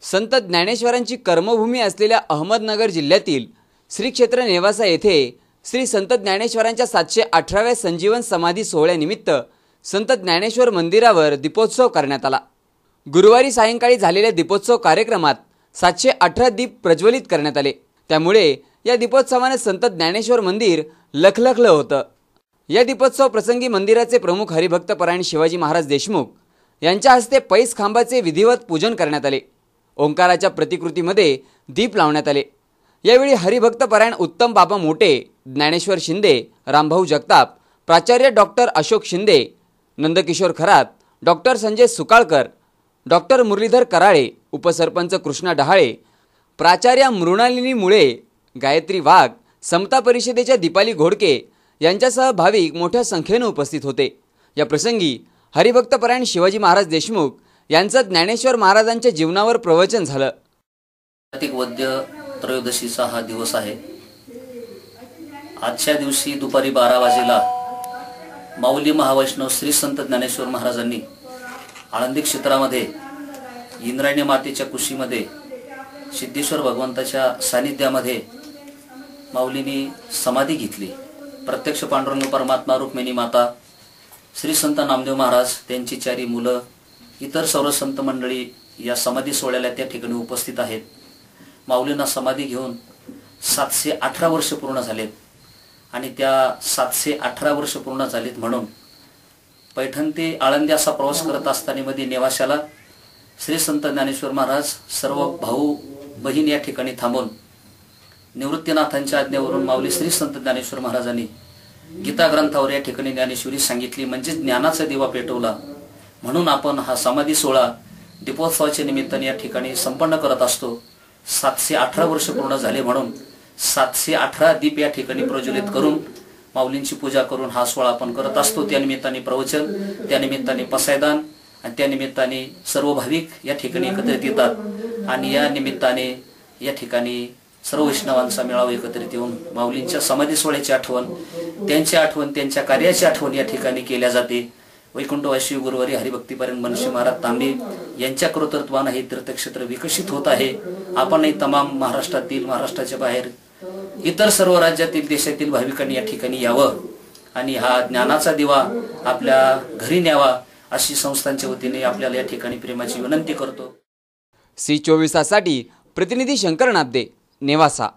संत ज्ञानेश्वरांची कर्मभूमी असलेल्या अहमदनगर जिल्ह्यातील श्री क्षेत्र नेवासा येथे श्री संत ज्ञानेश्वरांच्या 718व्या संजीवन समाधी सोहळ्यानिमित्त संत ज्ञानेश्वर मंदिरावर दीपोत्सव करण्यात आला। गुरुवारी सायंकाळी झालेल्या दीपोत्सव कार्यक्रमात 718 दीप प्रज्वलित करण्यात आले। त्यामुळे या दीपोत्सवाने संत ज्ञानेश्वर मंदिर लखलखलं होतं। या दीपोत्सव प्रसंगी मंदिराचे प्रमुख हरिभक्त परायण शिवाजी महाराज देशमुख यांच्या हस्ते पैस खांबाचे विधिवत पूजन करण्यात आले। ओंकाराच्या प्रतिकृतीमध्ये दीप लावण्यात आले। यावेळी हरिभक्त परायण उत्तम बाबा मोटे, ज्ञानेश्वर शिंदे, रामभाऊ जगताप, प्राचार्य doctor Ashok Shinde, Nandkishor Kharat, doctor Sanjay Sukalkar, doctor Murlidhar Karale, उपसरपंच कृष्णा डहाळे, प्राचार्य मृणालिनी मुळे, गायत्री वाघ, समता परिषदेच्या दीपाली घोडके यांच्यासह भाविक मोठ्या संख्येने उपस्थित होते। या प्रसंगी हरिभक्त परायण शिवाजी महाराज देशमुख यांचं ज्ञानेश्वर महाराजांच्या जीवनावर प्रवचन झालं। कार्तिक वद्य त्रयोदशीचा हा दिवस आहे। आजच्या दिवशी दुपारी 12 वाजेला माऊली महावैष्णव श्री संत ज्ञानेश्वर महाराजांनी आळंदी क्षेत्रामध्ये इंद्रायणी मातेच्या कुशीमध्ये सिद्धेश्वर भगवंताच्या सानिध्यामध्ये माऊलींनी समाधी घेतली। प्रत्यक्ष पांडुरंग परमात्मा रुक्मिणी माता, श्री संत नामदेव महाराज, त्यांची 4 मुलं, इतर सर्व संत मंडळी या समाधी सोहळ्याला त्या ठिकाणी उपस्थित आहेत। माऊलींना समाधी घेऊन 718 वर्ष पूर्ण झालेत आणि त्या 718 वर्ष पूर्ण झालीत म्हणून पैठण ते आळंदी असा प्रवास करत असताना मध्ये नेवाशाला श्री संत ज्ञानेश्वर महाराज सर्व भाऊ बहीण या ठिकाणी थांबून निवृत्तीनाथांच्या आज्ञेवरून माऊली श्री संत ज्ञानेश्वर महाराजांनी गीता ग्रंथावर या ठिकाणी ज्ञानेश्वरी सांगितली, म्हणजे ज्ञानाचा दिवा पेटवला। म्हणून आपण हा समाधी सोहळा दीपोत्सवाच्या निमित्ताने या ठिकाणी संपन्न करत असतो। 718 वर्ष पूर्ण झाले म्हणून 718 दीप या ठिकाणी प्रज्वलित करून माऊलींची पूजा करून हा सोहळा आपण करत असतो। त्या निमित्ताने प्रवचन, त्या निमित्ताने पसायदान आणि त्या निमित्ताने सर्व भाविक या ठिकाणी एकत्रित येतात आणि या निमित्ताने या ठिकाणी सर्व वैष्णवांचा मेळावा एकत्रित येऊन माऊलींच्या समाधी सोहळ्याची आठवण, त्यांच्या कार्याची आठवण या ठिकाणी केल्या जाते। वैकुंठवासी गुरुवारी हरिभक्तीपरायण मनशी महाराज तांबे यांच्या कर्तृत्वाने हे तीर्थक्षेत्र विकसित होत आहे। आपणही तमाम महाराष्ट्रातील, महाराष्ट्राच्या बाहेर इतर सर्व राज्यातील, देशातील भाविकांनी या ठिकाणी यावं आणि हा ज्ञानाचा दिवा आपल्या घरी न्यावा अशी संस्थांच्या वतीने आपल्याला या ठिकाणी प्रेमाची विनंती करतो। C24 साठी प्रतिनिधी शंकर नाबदे, नेवासा।